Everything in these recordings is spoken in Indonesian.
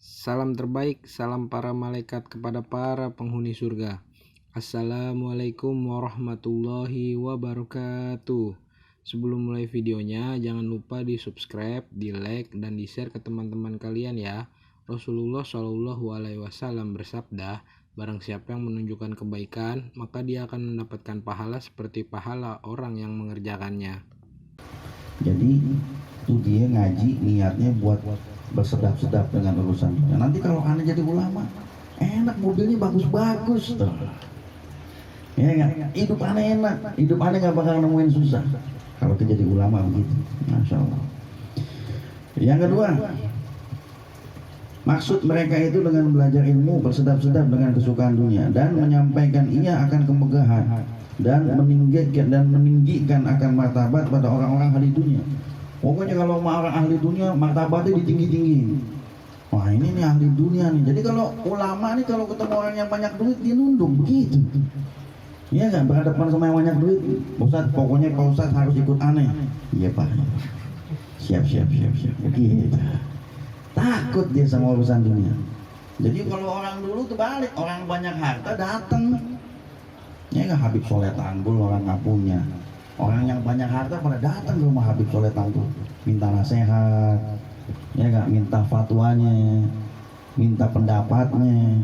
Salam terbaik, salam para malaikat kepada para penghuni surga. Assalamualaikum warahmatullahi wabarakatuh. Sebelum mulai videonya, jangan lupa di subscribe, di like, dan di share ke teman-teman kalian ya. Rasulullah Shallallahu Alaihi Wasallam bersabda, barang siapa yang menunjukkan kebaikan, maka dia akan mendapatkan pahala seperti pahala orang yang mengerjakannya. Jadi itu dia ngaji niatnya buat bersedap-sedap dengan urusan. Nanti kalau aneh jadi ulama, enak, mobilnya bagus-bagus tuh. Ya enggak? Hidup aneh enak, hidup aneh nggak bakal nemuin susah. Kalau kita jadi ulama begitu, masya Allah. Yang kedua, maksud mereka itu dengan belajar ilmu bersedap-sedap dengan kesukaan dunia dan menyampaikan ia akan kemegahan dan meninggikan akan martabat pada orang-orang ahli dunia. Pokoknya kalau orang ahli dunia martabatnya ditinggi-tinggi. Wah ini nih ahli dunia nih. Jadi kalau ulama nih kalau ketemu orang yang banyak duit dia nunduk begitu. Iya nggak, berhadapan sama yang banyak duit. Ustaz, pokoknya Pak Ustaz harus ikut aneh. Iya Pak. Siap. Begitu. Takut dia sama urusan dunia. Jadi kalau orang dulu tuh balik, orang banyak harta datang. Ya nggak, Habib Soleh Tanggul orang nggak punya. Orang yang banyak harta pada datang ke rumah Habib Soleh Tanggul, minta nasihat, ya nggak, minta fatwanya, minta pendapatnya.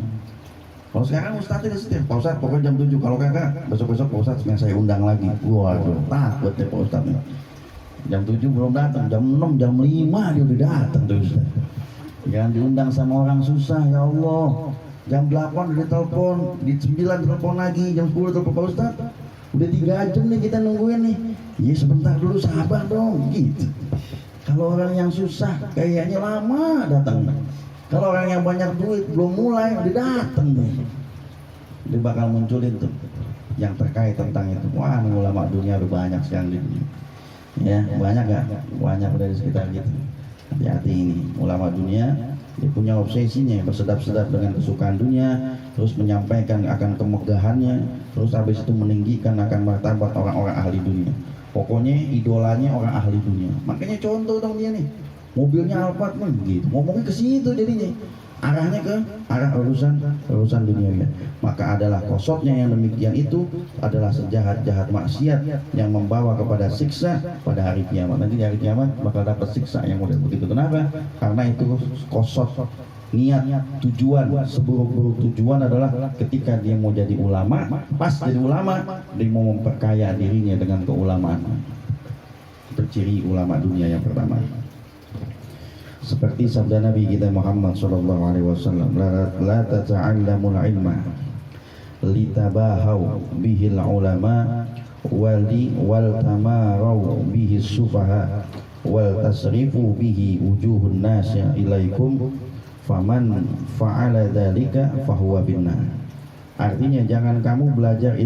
Kalau sekarang Ustadz tidak setir, Pak Ustadz pokoknya jam 7, kalau kakak besok-besok Pak Ustadz yang saya undang lagi. Waduh, takut ya Pak Ustadz nih. Jam 7 belum datang, jam 6, jam 5 dia udah datang tuh Ustadz. Jangan diundang sama orang susah, ya Allah. Jam 8 udah telepon, di 9 telepon lagi, jam 10 telepon Pak Ustadz. Udah 3 jam nih kita nungguin nih. Iya sebentar dulu, sabar dong gitu. Kalau orang yang susah kayaknya lama datang. Kalau orang yang banyak duit belum mulai udah datang nih. Dia bakal munculin tuh yang terkait tentang itu. Wah nih ulama dunia udah banyak sekali. Ya banyak gak? Banyak dari sekitar gitu. Hati-hati ini ulama dunia. Dia punya obsesinya bersedap-sedap dengan kesukaan dunia, terus menyampaikan akan kemegahannya, terus habis itu meninggikan akan martabat orang-orang ahli dunia. Pokoknya idolanya orang ahli dunia. Makanya contoh dong dia nih, mobilnya Alphard nih gitu. Ngomongnya ke situ jadinya. Arahnya ke arah urusan dunia. Maka adalah kosotnya yang demikian itu adalah sejahat-jahat maksiat yang membawa kepada siksa pada hari kiamat. Nanti di hari kiamat bakal dapat siksa yang model begitu. Kenapa? Karena itu kosot niat, tujuan, seburuk-buruk tujuan adalah ketika dia mau jadi ulama, pas jadi ulama dia mau memperkaya dirinya dengan keulamaan. Itu ciri ulama dunia yang pertama. Seperti sabda Nabi kita Muhammad sallallahu alaihi wasallam, la tata'allamul ilma litabahau bihil ulama wal tamarau bihi sufaha wal tasrifu bihi wujuhun nasya ilaikum faman fa'ala dzalika fahuwa binnar. Artinya jangan kamu belajar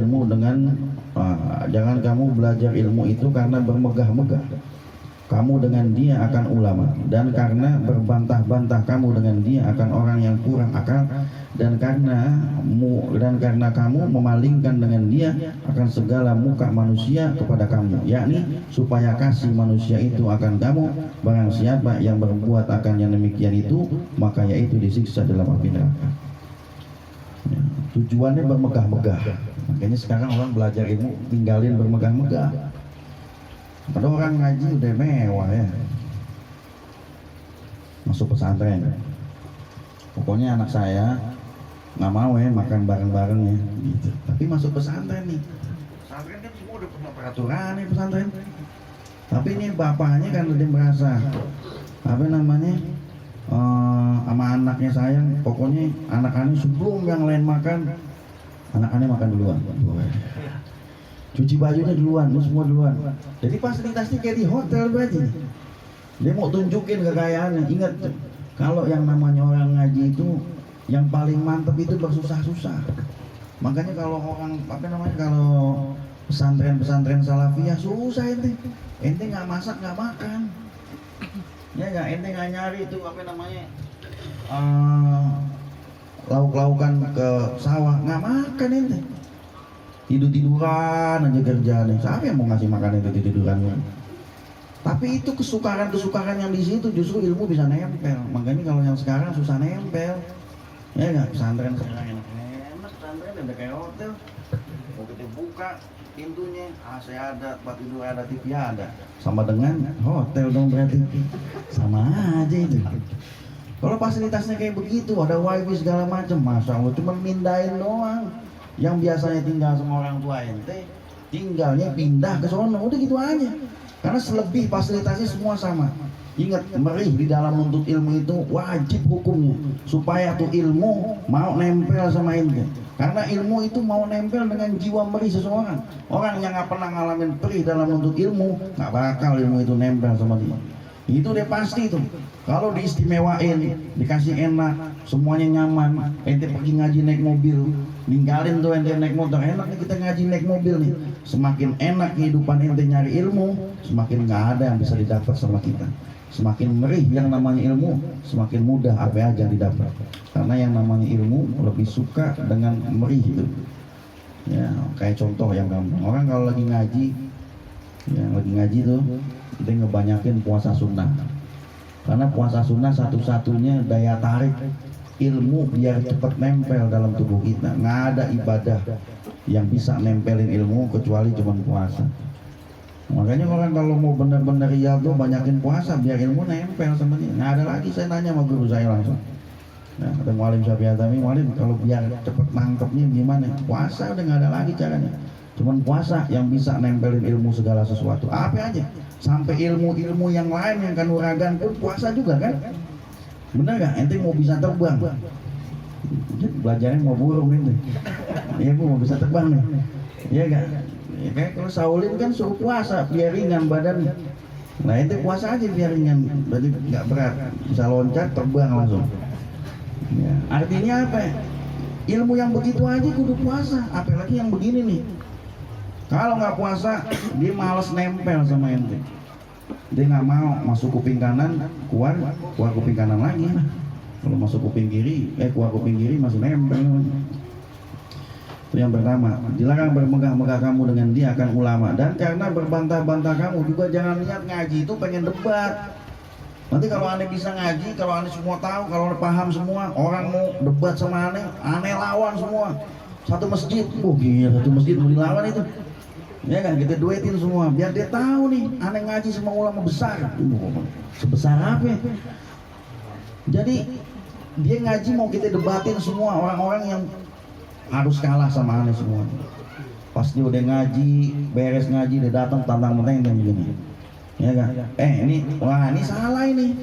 ilmu itu karena bermegah-megah kamu dengan dia akan ulama, dan karena berbantah-bantah kamu dengan dia akan orang yang kurang akal, dan karena kamu memalingkan dengan dia akan segala muka manusia kepada kamu, yakni supaya kasih manusia itu akan kamu. Barang siapa yang berbuat akan yang demikian itu, maka yaitu disiksa dalam api neraka. Ya, tujuannya bermegah-megah. Makanya sekarang orang belajar ilmu tinggalin bermegah-megah. Ada orang ngaji udah mewah ya, masuk pesantren. Pokoknya anak saya nggak mau ya makan bareng-bareng ya, gitu. Tapi masuk pesantren nih. Pesantren kan semua udah punya peraturan nih pesantren. Tapi ini bapaknya kan udah merasa apa namanya sama anaknya sayang. Pokoknya anak-anak sebelum yang lain makan, anak-anak makan duluan. Cuci bajunya duluan, semua duluan. Jadi fasilitasnya kayak di hotel berarti. Dia mau tunjukin kekayaannya. Ingat, kalau yang namanya orang ngaji itu yang paling mantep itu bersusah-susah. Makanya kalau orang kalau pesantren salafiyah susah ente nggak masak nggak makan. Ya nggak, ente nggak nyari itu lauk-laukan ke sawah nggak makan ente. Tidur-tiduran aja kerjaan. Siapa yang mau ngasih makan itu tiduran? Tapi itu kesukaran yang di situ justru ilmu bisa nempel. Makanya kalau yang sekarang susah nempel. Ya nggak, pesantren sekarang enak, pesantren ada kayak hotel. Mau kita buka pintunya, AC ada, tempat tidur ada, TV ada. Sama dengan hotel dong berarti. Sama aja itu. Kalau fasilitasnya kayak begitu, ada wifi segala macam, masa Allah cuma mindahin doang. Yang biasanya tinggal sama orang tua ente, tinggalnya pindah ke sono, udah gitu aja. Karena selebih fasilitasnya semua sama. Ingat, merih di dalam nuntut ilmu itu wajib hukumnya, supaya tuh ilmu mau nempel sama ente. Karena ilmu itu mau nempel dengan jiwa merih seseorang. Orang yang nggak pernah ngalamin perih dalam nuntut ilmu, nggak bakal ilmu itu nempel sama dia. Itu deh pasti tuh. Kalau diistimewain, dikasih enak, semuanya nyaman, ente pergi ngaji naik mobil, ninggalin tuh ente naik motor, enak nih kita ngaji naik mobil nih. Semakin enak kehidupan ente nyari ilmu, semakin nggak ada yang bisa didapat sama kita. Semakin merih yang namanya ilmu, semakin mudah apa aja yang didapat. Karena yang namanya ilmu lebih suka dengan merih itu. Ya, kayak contoh yang gampang. Orang kalau lagi ngaji, yang lagi ngaji tuh, dia ngebanyakin puasa sunnah. Karena puasa sunnah satu-satunya daya tarik ilmu biar cepat nempel dalam tubuh kita. Nggak ada ibadah yang bisa nempelin ilmu kecuali cuma puasa. Makanya orang kalau mau benar-benar real tuh banyakin puasa biar ilmu nempel sama dia. Nggak ada lagi, saya tanya sama guru saya langsung. Nah, kata Mualim Syafi'i Atami, Mualim kalau biar cepat nangkepnya gimana? Puasa udah nggak ada lagi caranya. Cuman puasa yang bisa nempelin ilmu segala sesuatu. Apa aja? Sampai ilmu-ilmu yang lain yang kanuragan pun puasa juga kan? Bener gak? Ente mau bisa terbang, belajarnya mau burung ini. Iya, mau bisa terbang nih. Iya gak? Ya, kayak kalau Saulin kan suruh puasa biar ringan badannya. Nah ente puasa aja biar ringan, berarti nggak berat, bisa loncat terbang langsung. Ya, artinya apa? Ilmu yang begitu aja kudu puasa, apalagi yang begini nih. Kalau nggak puasa, dia malas nempel sama ente. Dia nggak mau masuk kuping kanan, keluar kuping kanan lagi. Kalau masuk kuping kiri, keluar kuping kiri masih nempel. Itu yang pertama. Dilarang bermegah-megah kamu dengan dia akan ulama. Dan karena berbantah-bantah kamu juga jangan lihat ngaji itu pengen debat. Nanti kalau aneh bisa ngaji, kalau aneh semua tahu, kalau aneh paham semua, orang mau debat sama aneh lawan semua. Satu masjid, gila, satu masjid mau dilawan itu. Ya kan, kita duetin semua biar dia tahu nih aneh ngaji sama ulama besar. Sebesar apa ya? Jadi dia ngaji mau kita debatin semua orang-orang yang harus kalah sama aneh semua. Pas dia udah ngaji, beres ngaji, dia datang tantang-tantang begini. Ya kan? Ini salah ini.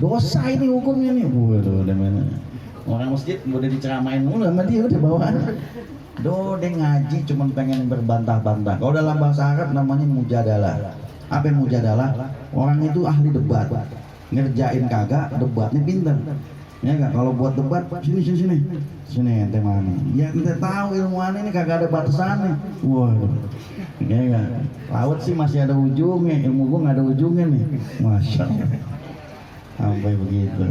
Dosa ini hukumnya nih. Waduh, udah mana? Orang masjid udah diceramain mulu sama dia udah bawaan. Dia ngaji cuma pengen berbantah-bantah. Kalau dalam bahasa Arab namanya mujadalah. Apa yang mujadalah? Orang itu ahli debat. Ngerjain kagak, debatnya pintar. Ya kan? Kalau buat debat sini ente mana? Ya kita tahu ilmu aneh ini kagak ada batasannya. Waduh. Ya kan? Laut sih masih ada ujungnya, ilmu gua nggak ada ujungnya nih. Masya Allah. Sampai begitu.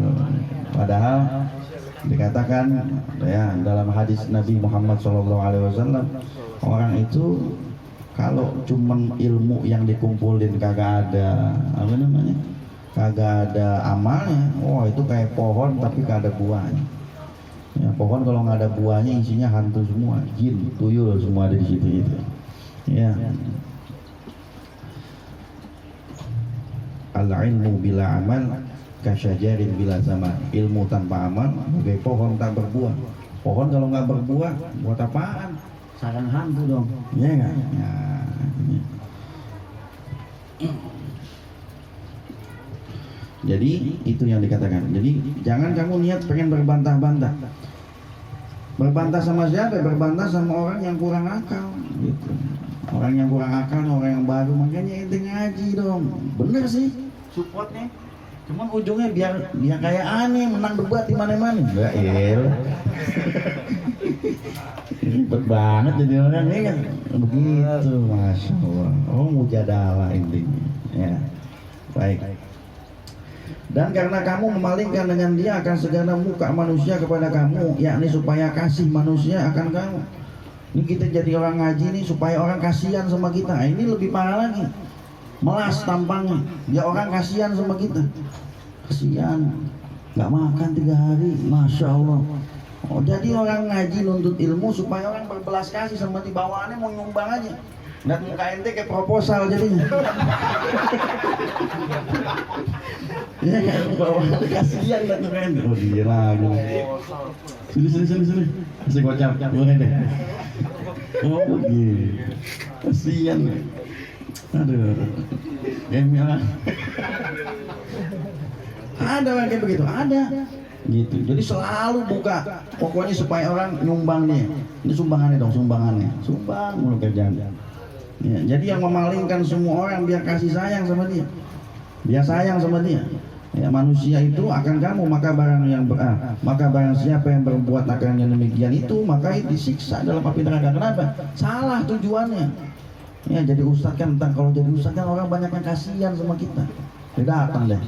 Padahal dikatakan ya dalam hadis Nabi Muhammad SAW, orang itu kalau cuman ilmu yang dikumpulin kagak ada kagak ada amalnya, itu kayak pohon tapi kagak ada buahnya. Ya, pohon kalau nggak ada buahnya isinya hantu semua, jin, tuyul semua ada di situ itu. Ya. Al-ilmu bila amal kasyajarin bila zaman. Ilmu tanpa amal bagai pohon tak berbuah. Pohon kalau nggak berbuah buat apaan? Sarang hantu dong, ya nggak? Ya, jadi itu yang dikatakan. Jadi jangan kamu niat pengen berbantah-bantah. Berbantah sama siapa? Berbantah sama orang yang kurang akal gitu. Orang yang kurang akal, orang yang baru. Makanya ente ngaji dong. Bener sih supportnya. Cuman ujungnya biar kayak aneh menang debat di mana-mana. Bail. Ribet banget jadi orang ini kan. Begitu, Masya Allah. Mujadalah intinya. Ya. Baik. Dan karena kamu memalingkan dengan dia akan segala muka manusia kepada kamu, yakni supaya kasih manusia akan kamu. Ini kita jadi orang ngaji nih supaya orang kasihan sama kita. Ini lebih parah lagi. melas tampangnya. Ya orang kasihan sama kita, kasihan, nggak makan 3 hari, masya Allah. Oh, jadi orang ngaji nuntut ilmu supaya orang berbelas kasih sama di bawaannya, mau nyumbang aja. Dan muka ente kayak proposal jadinya. Ya kan, bawaannya kasihan dan muka ente. Oh dia lagi. Sini. Masih kocak, boleh deh. Oh begini, kasihan. Aduh, gembel. Ada orang kayak begitu, ada. Gitu. Jadi selalu buka, pokoknya supaya orang nyumbang nih. Ini sumbangannya dong, sumbang mulu kerjaan. Ya, jadi yang memalingkan semua orang biar kasih sayang sama dia, biar sayang sama dia. Ya, manusia itu akan kamu, maka barang siapa yang berbuat akan yang demikian itu, maka disiksa dalam api neraka. Kenapa? Salah tujuannya. Ya, jadi ustadz kan, kalau jadi ustadz kan orang banyak yang kasihan sama kita. Dia datang deh,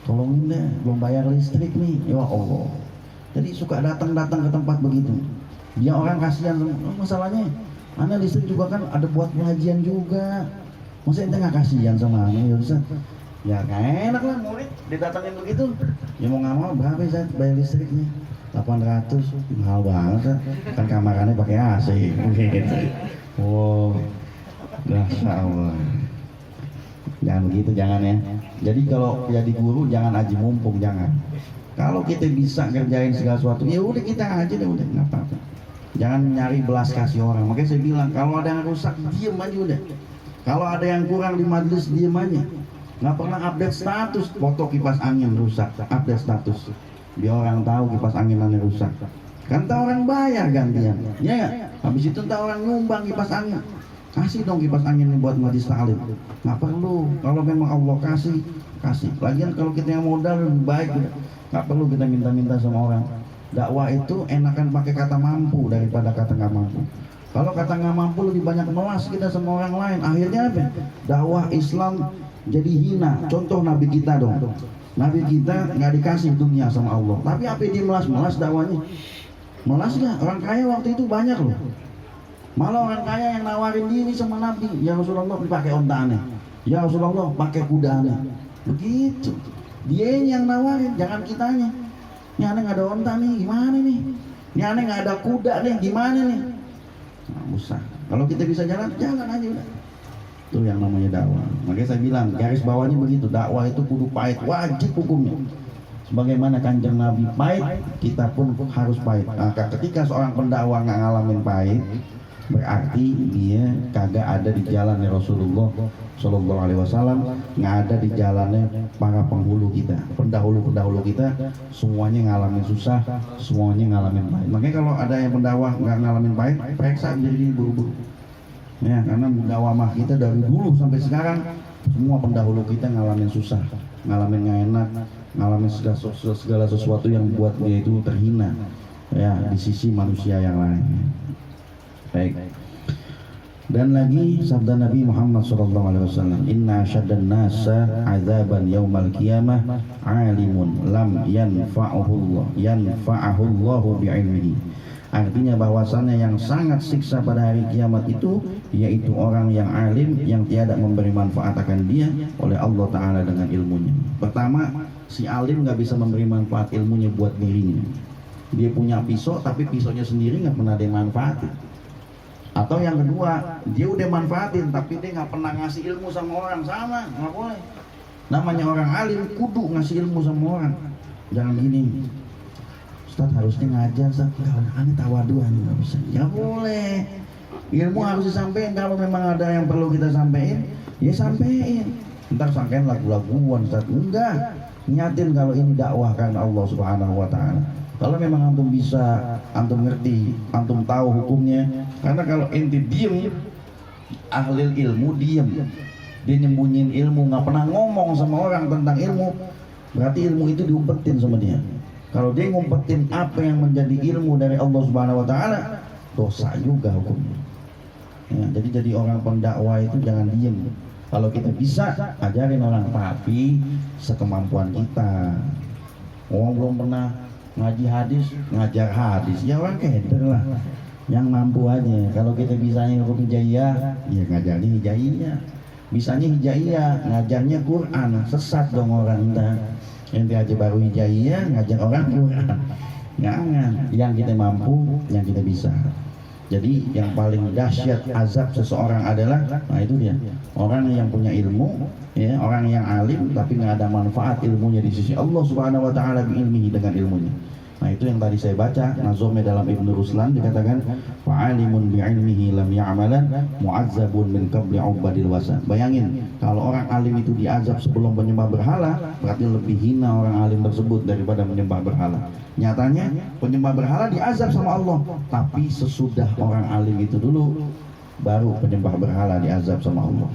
tolongin deh, belum bayar listrik nih, ya Allah. Jadi suka datang ke tempat begitu. Dia orang kasihan sama, masalahnya, Ana listrik juga kan ada buat pengajian juga. Masa ente nggak kasihan sama Ana, ya Ustaz? Ya gak enak lah murid didatangin begitu. Ya mau nggak mau berapa Ustaz bayar listriknya? 800, mahal banget kan kamarannya pakai AC. Gitu. Oh, Masya Allah. Jangan begitu, jangan ya. Jadi kalau jadi guru jangan aji mumpung, jangan. Kalau kita bisa ngerjain segala sesuatu, ya udah kita aja deh, udah nggak apa-apa. Jangan nyari belas kasih orang. Makanya saya bilang kalau ada yang rusak diem aja udah. Kalau ada yang kurang di majelis diem aja. Nggak pernah update status, foto kipas angin rusak, update status. Biar orang tahu kipas anginannya rusak. Kan tahu orang bayar gantian, ya nggak? Habis itu tahu orang nyumbang kipas angin. Kasih dong kipas angin ini buat majelis taklim. Nggak perlu. Kalau memang Allah kasih. Lagian kalau kita yang modal lebih baik, nggak perlu kita minta-minta sama orang. Dakwah itu enakan pakai kata mampu daripada kata nggak mampu. Kalau kata nggak mampu lebih banyak melas kita sama orang lain. Akhirnya apa? Dakwah Islam jadi hina. Contoh Nabi kita dong. Nabi kita nggak dikasih dunia sama Allah. Tapi apa dia melas dakwahnya? Melas nggak? Orang kaya waktu itu banyak loh. Malah orang kaya yang nawarin diri sama Nabi. Ya Rasulullah pakai onta aneh. Ya Rasulullah pakai kuda aneh. Begitu. Dia yang nawarin, jangan kitanya. Ini aneh nggak ada onta nih, gimana nih? Ini aneh nggak ada kuda nih, gimana nih? Nah, usah. Kalau kita bisa jalan aja udah. Itu yang namanya dakwah. Makanya saya bilang garis bawahnya begitu. Dakwah itu kudu pahit, wajib hukumnya. Sebagaimana Kanjeng Nabi pahit, kita pun harus pahit. Nah, ketika seorang pendakwah nggak ngalamin pahit, berarti dia kagak ada di jalannya Rasulullah Shallallahu Alaihi Wasallam, nggak ada di jalannya para penghulu kita, pendahulu kita, semuanya ngalamin susah, semuanya ngalamin pahit. Makanya kalau ada yang pendakwah nggak ngalamin pahit, periksa jadi buru-buru. Ya, karena dakwah mah kita dari dulu sampai sekarang semua pendahulu kita ngalamin susah, ngalamin nggak enak, ngalamin segala sesuatu yang buat dia itu terhina, ya di sisi manusia yang lain. Baik. Dan lagi sabda Nabi Muhammad SAW, Inna syaddan nasa azaban yaumal qiyamah alimun lam yanfa'ahullahu bi'ilmihi. Artinya bahwasannya yang sangat siksa pada hari kiamat itu yaitu orang yang alim yang tiada memberi manfaat akan dia oleh Allah Ta'ala dengan ilmunya. Pertama, si alim gak bisa memberi manfaat ilmunya buat dirinya. Dia punya pisau tapi pisaunya sendiri gak pernah ada yang manfaatin. Atau yang kedua, dia udah manfaatin tapi dia nggak pernah ngasih ilmu sama orang, sama nggak boleh. Namanya orang alim kudu ngasih ilmu sama orang. Jangan gini, Ustaz harusnya ngajar, Ustaz kalau aneh tawaduan nggak bisa. Ya boleh. Ilmu harus disampaikan. Kalau memang ada yang perlu kita sampaikan, ya sampaikan. Ntar sangkain lagu-laguan, Ustaz enggak. Nyatin kalau ini dakwah karena Allah Subhanahu Wa Taala. Kalau memang antum bisa, antum ngerti, antum tahu hukumnya. Karena kalau ente diem, ahli ilmu diem, dia nyembunyiin ilmu, nggak pernah ngomong sama orang tentang ilmu, berarti ilmu itu diumpetin sama dia. Kalau dia ngumpetin apa yang menjadi ilmu dari Allah Subhanahu Wa Taala, dosa juga hukumnya. Ya, jadi orang pendakwah itu jangan diem. Kalau kita bisa, ajarin orang, tapi sekemampuan kita. Orang belum pernah ngaji hadis, ngajar hadis, ya orang keder lah, yang mampu aja. Kalau kita bisa hukum hijaiyah, ya ngajarnya hijaiyah. Bisanya hijaiyah, ngajarnya Quran, sesat dong orang entah. Ente aja baru hijaiyah ngajar orang Quran. Jangan, yang kita mampu, yang kita bisa. Jadi yang paling dahsyat azab seseorang adalah, nah itu dia, orang yang punya ilmu, ya, orang yang alim tapi nggak ada manfaat ilmunya di sisi Allah Subhanahu Wa Taala biilmihi, dengan ilmunya. Nah itu yang tadi saya baca nazomnya dalam Ibnu Ruslan, dikatakan fa'alimun bi'ilmihi lam ya'malan mu'azzabun min qabli ubadil wasa. Bayangin kalau orang alim itu diazab sebelum menyembah berhala, berarti lebih hina orang alim tersebut daripada menyembah berhala. Nyatanya penyembah berhala diazab sama Allah, tapi sesudah orang alim itu dulu baru penyembah berhala diazab sama Allah.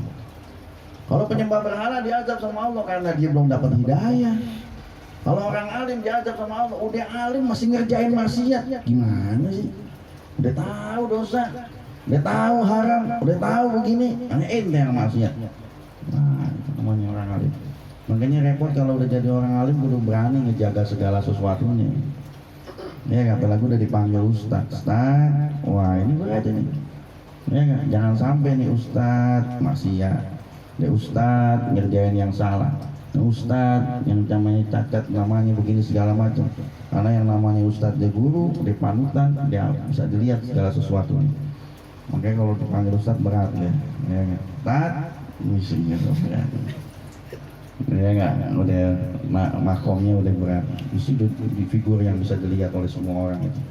Kalau penyembah berhala diazab sama Allah karena dia belum dapat hidayah. Kalau orang alim diazab sama Allah, udah alim masih ngerjain maksiat, gimana sih? Udah tahu dosa, udah tahu haram, udah tahu begini, hanya ente yang maksiat. Nah, itu namanya orang alim. Makanya repot kalau udah jadi orang alim, kudu berani ngejaga segala sesuatunya. Ya, apalagi udah dipanggil ustaz, wah ini berat ini. Ya nggak, jangan sampai nih ustaz maksiat, deh ustaz ngerjain yang salah. Ustadz yang namanya cacat, namanya begini segala macam. Karena yang namanya ustadz dia guru, dia panutan, dia bisa dilihat segala sesuatu. Makanya kalau dipanggil ustadz berat ya, ya nggak? Ustadz, misi gitu ya. Ya nggak, udah makomnya udah berat. Mesti di figur yang bisa dilihat oleh semua orang itu.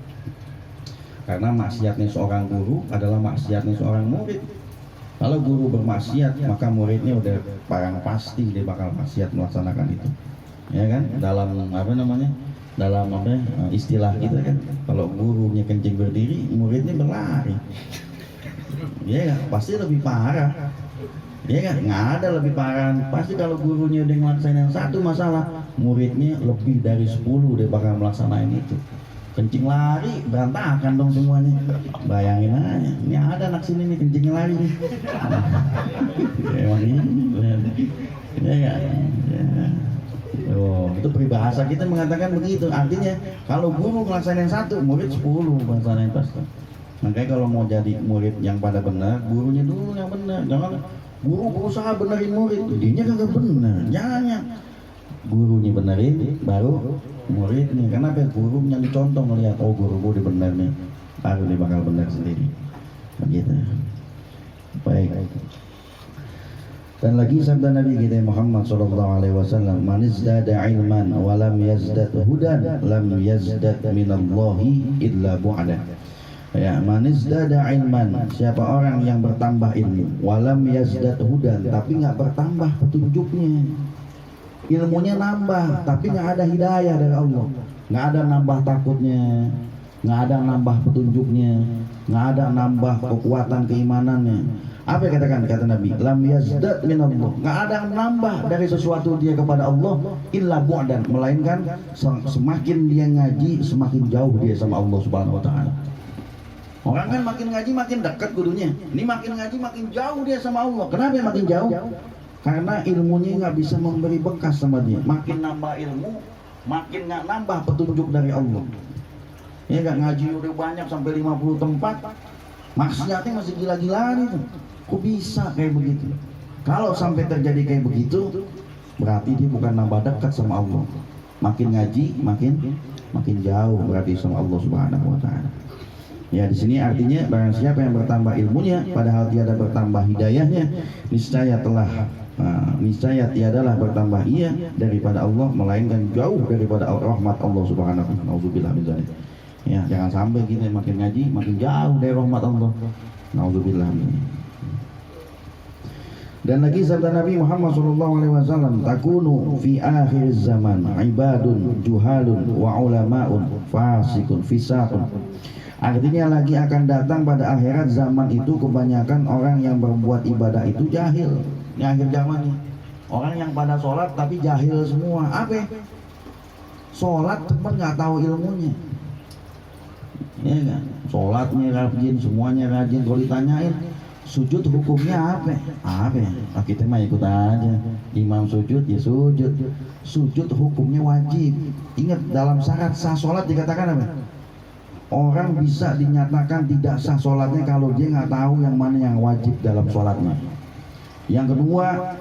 Karena maksiatnya seorang guru adalah maksiatnya seorang murid. Kalau guru bermaksiat, maka muridnya udah parang pasti dia bakal maksiat melaksanakan itu, ya kan? Dalam apa namanya? Dalam apa istilah kita kan, kalau gurunya kencing berdiri, muridnya berlari, ya kan? Pasti lebih parah, ya kan? Nggak ada lebih parah. Pasti kalau gurunya udah ngelaksanain satu masalah, muridnya lebih dari 10 dia bakal melaksanain itu. Kencing lari berantakan dong semuanya. Bayangin aja, ini ada anak sini nih kencing lari nih. Emang ini ya, ya. Oh, itu peribahasa kita mengatakan begitu. Artinya kalau guru ngelaksanain satu, murid 10 ngelaksanain pasti. Makanya kalau mau jadi murid yang pada benar, gurunya dulu yang benar. Jangan guru berusaha benerin murid, dianya kagak benar. Jangan. Gurunya benerin, baru muridnya. Kenapa? Gurunya dicontoh ngelihat, oh guru gue bener nih, baru dia bakal benar sendiri. Begitu. Baik. Dan lagi sabda Nabi kita Muhammad SAW, man izdada ilman wa lam yazdad hudan lam yazdad minallahi illa bu'ada. Ya, man izdada ilman, siapa orang yang bertambah ilmu, wa lam yazdad hudan, tapi nggak bertambah petunjuknya. Ilmunya nambah, tapi nggak ada hidayah dari Allah, nggak ada nambah takutnya, nggak ada nambah petunjuknya, nggak ada nambah kekuatan keimanannya. Apa yang katakan kata Nabi? Lam yazdad minallah, nggak ada nambah dari sesuatu dia kepada Allah illa bu'dan, melainkan semakin dia ngaji semakin jauh dia sama Allah Subhanahu Wa Taala. Orang kan makin ngaji makin dekat gurunya, ini makin ngaji makin jauh dia sama Allah. Kenapa makin jauh? Karena ilmunya nggak bisa memberi bekas sama dia. Makin nambah ilmu, makin nggak nambah petunjuk dari Allah. Ya nggak, ngaji udah banyak sampai 50 tempat, maksiatnya masih gila-gilaan itu. Kok bisa kayak begitu? Kalau sampai terjadi kayak begitu, berarti dia bukan nambah dekat sama Allah. Makin ngaji, makin jauh berarti sama Allah Subhanahu Wa Taala. Ya, di sini artinya barang siapa yang bertambah ilmunya padahal tiada bertambah hidayahnya, niscaya tiadalah bertambah ia daripada Allah, melainkan jauh daripada rahmat Allah Subhanahu wa taala. Nauzubillah min dzalik. Ya, jangan sampai kita makin ngaji makin jauh dari rahmat Allah. Nauzubillah min dzalik. Dan lagi sabda Nabi Muhammad SAW, takunu fi akhir zaman ibadun juhalun wa ulama'un fasikun fisaqun. Artinya lagi akan datang pada akhirat zaman itu kebanyakan orang yang berbuat ibadah itu jahil. Di akhir zaman nih, orang yang pada sholat tapi jahil semua. Apa? Sholat teman nggak tahu ilmunya. Ya kan? Sholatnya rajin, semuanya rajin. Kalau ditanyain sujud hukumnya apa? Nah, kita mah ikut aja. Imam sujud ya sujud. Sujud hukumnya wajib. Ingat, dalam syarat sah sholat dikatakan apa? Orang bisa dinyatakan tidak sah sholatnya kalau dia nggak tahu yang mana yang wajib dalam sholatnya. Yang kedua,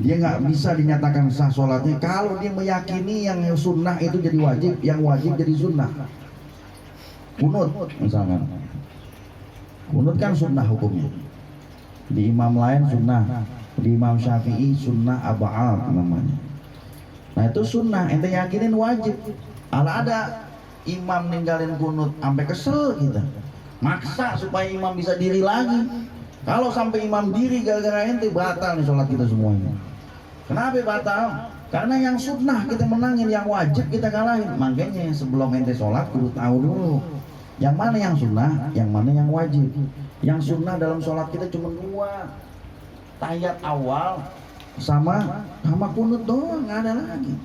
dia nggak bisa dinyatakan sah sholatnya kalau dia meyakini yang sunnah itu jadi wajib, yang wajib jadi sunnah. Kunut misalkan, kunut kan sunnah hukumnya. Di imam lain sunnah, di Imam Syafi'i sunnah ab'ad namanya. Nah itu sunnah, ente yakinin wajib. Ada imam ninggalin kunut sampai kesel kita, maksa supaya imam bisa diri lagi. Kalau sampai imam diri gara-gara ente, batal nih sholat kita semuanya. Kenapa batal? Karena yang sunnah kita menangin, yang wajib kita kalahin. Makanya sebelum ente sholat kudu tahu dulu yang mana yang sunnah, yang mana yang wajib. Yang sunnah dalam sholat kita cuma dua, tahiyat awal sama kunut doang, nggak ada lagi.